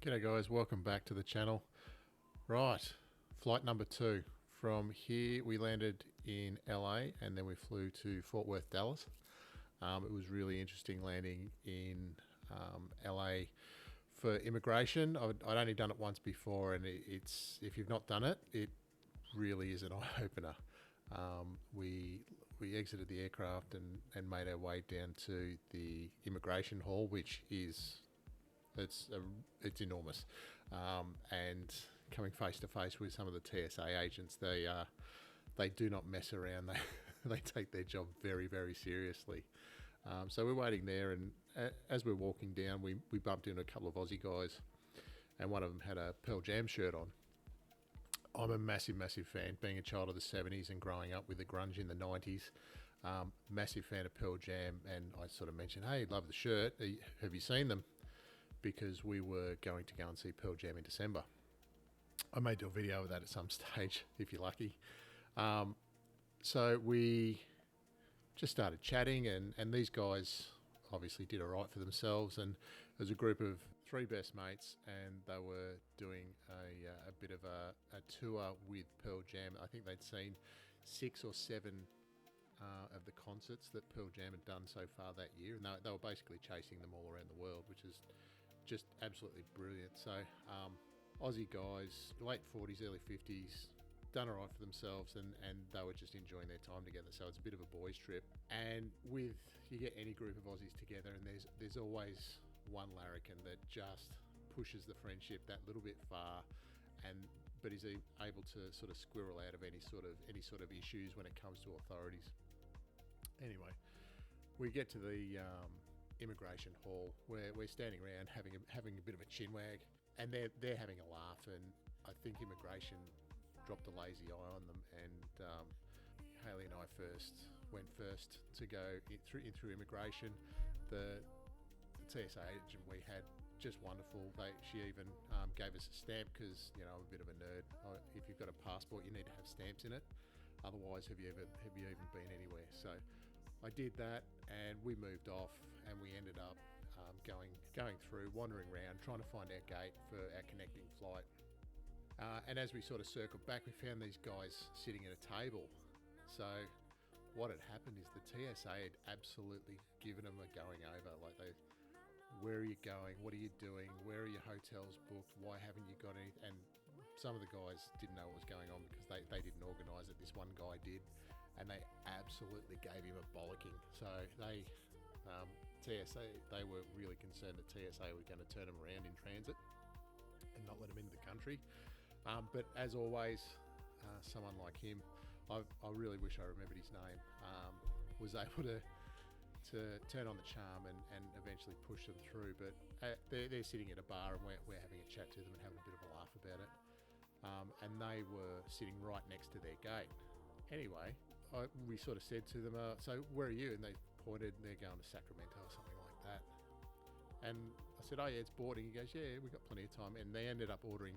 G'day guys, welcome back to the channel. Right, flight number 2. From here we landed in LA and then we flew to Fort Worth, Dallas. It was really interesting landing in LA for immigration. I'd only done it once before, and it's if you've not done it, it really is an eye-opener. We exited the aircraft and made our way down to the immigration hall, which is it's enormous, and coming face to face with some of the TSA agents, they do not mess around. They take their job very, very seriously. So we're waiting there, and as we're walking down, we bumped into a couple of Aussie guys, and one of them had a Pearl Jam shirt on. I'm a massive fan, being a child of the 70s and growing up with the grunge in the 90s. Massive fan of Pearl Jam, and I sort of mentioned, hey, love the shirt. Have you seen them? Because we were going to go and see Pearl Jam in December. I may do a video of that at some stage if you're lucky. So we just started chatting, and these guys obviously did all right for themselves, and it was a group of 3 best mates, and they were doing a bit of a tour with Pearl Jam. I think they'd seen 6 or 7 of the concerts that Pearl Jam had done so far that year, and they were basically chasing them all around the world, which is just absolutely brilliant. So Aussie guys, late 40s, early 50s, done all right for themselves, and they were just enjoying their time together. So it's a bit of a boys trip, and you get any group of Aussies together, and there's always one larrikin that just pushes the friendship that little bit far, but is able to sort of squirrel out of any sort of issues when it comes to authorities. Anyway, we get to the immigration hall where we're standing around having a bit of a chinwag, and they're having a laugh, and I think immigration dropped a lazy eye on them, and Haley and I went first to go in through immigration. The TSA agent we had, just wonderful. She even gave us a stamp, because I'm a bit of a nerd. If you've got a passport, you need to have stamps in it. Otherwise, have you even been anywhere? So I did that, and we moved off, and we ended up going through, wandering around, trying to find our gate for our connecting flight. And as we sort of circled back, we found these guys sitting at a table. So what had happened is the TSA had absolutely given them a going over. Like, where are you going? What are you doing? Where are your hotels booked? Why haven't you got any? And some of the guys didn't know what was going on because they didn't organise it. This one guy did, and they absolutely gave him a bollocking. So TSA, they were really concerned that TSA were going to turn them around in transit and not let them into the country. But as always, someone like him, I really wish I remembered his name, was able to turn on the charm and eventually push them through. But they're sitting at a bar, and we're having a chat to them and having a bit of a laugh about it. And they were sitting right next to their gate. Anyway, we sort of said to them, so where are you? And they pointed, they're going to Sacramento or something like that. And I said, oh yeah, it's boarding. He goes, yeah, we've got plenty of time. And they ended up ordering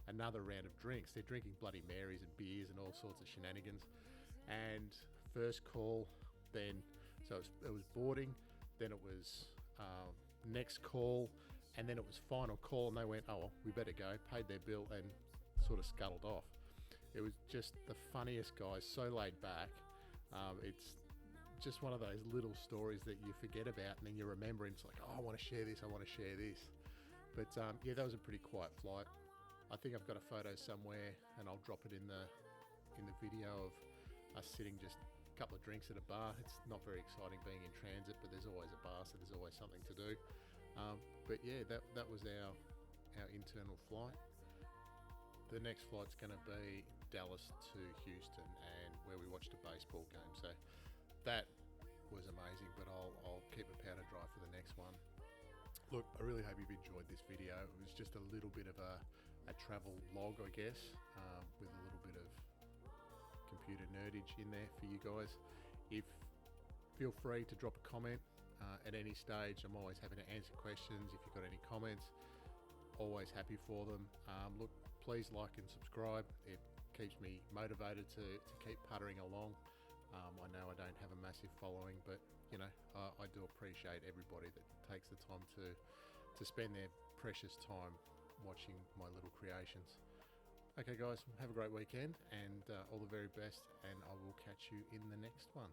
another round of drinks. They're drinking Bloody Marys and beers and all sorts of shenanigans. And first call, then, so it was boarding, then it was next call, and then it was final call, and they went, oh, well, we better go, paid their bill, and sort of scuttled off. It was just the funniest guys, so laid back. It's just one of those little stories that you forget about, and then you remember, and it's like, oh, I want to share this. But yeah, that was a pretty quiet flight. I think I've got a photo somewhere, and I'll drop it in the video of us sitting just a couple of drinks at a bar. It's not very exciting being in transit, but there's always a bar, so there's always something to do. But yeah, that was our internal flight. The next flight's going to be Dallas to Houston, and where we watched a baseball game. So that was amazing, but I'll keep a powder dry for the next one. Look, I really hope you've enjoyed this video. It was just a little bit of a travel log, I guess, with a little bit of computer nerdage in there for you guys. Feel free to drop a comment at any stage. I'm always happy to answer questions. If you've got any comments, always happy for them. Look, please like and subscribe. It keeps me motivated to keep puttering along. I know I don't have a massive following, but I do appreciate everybody that takes the time to spend their precious time watching my little creations. Okay guys, have a great weekend and all the very best, and I will catch you in the next one.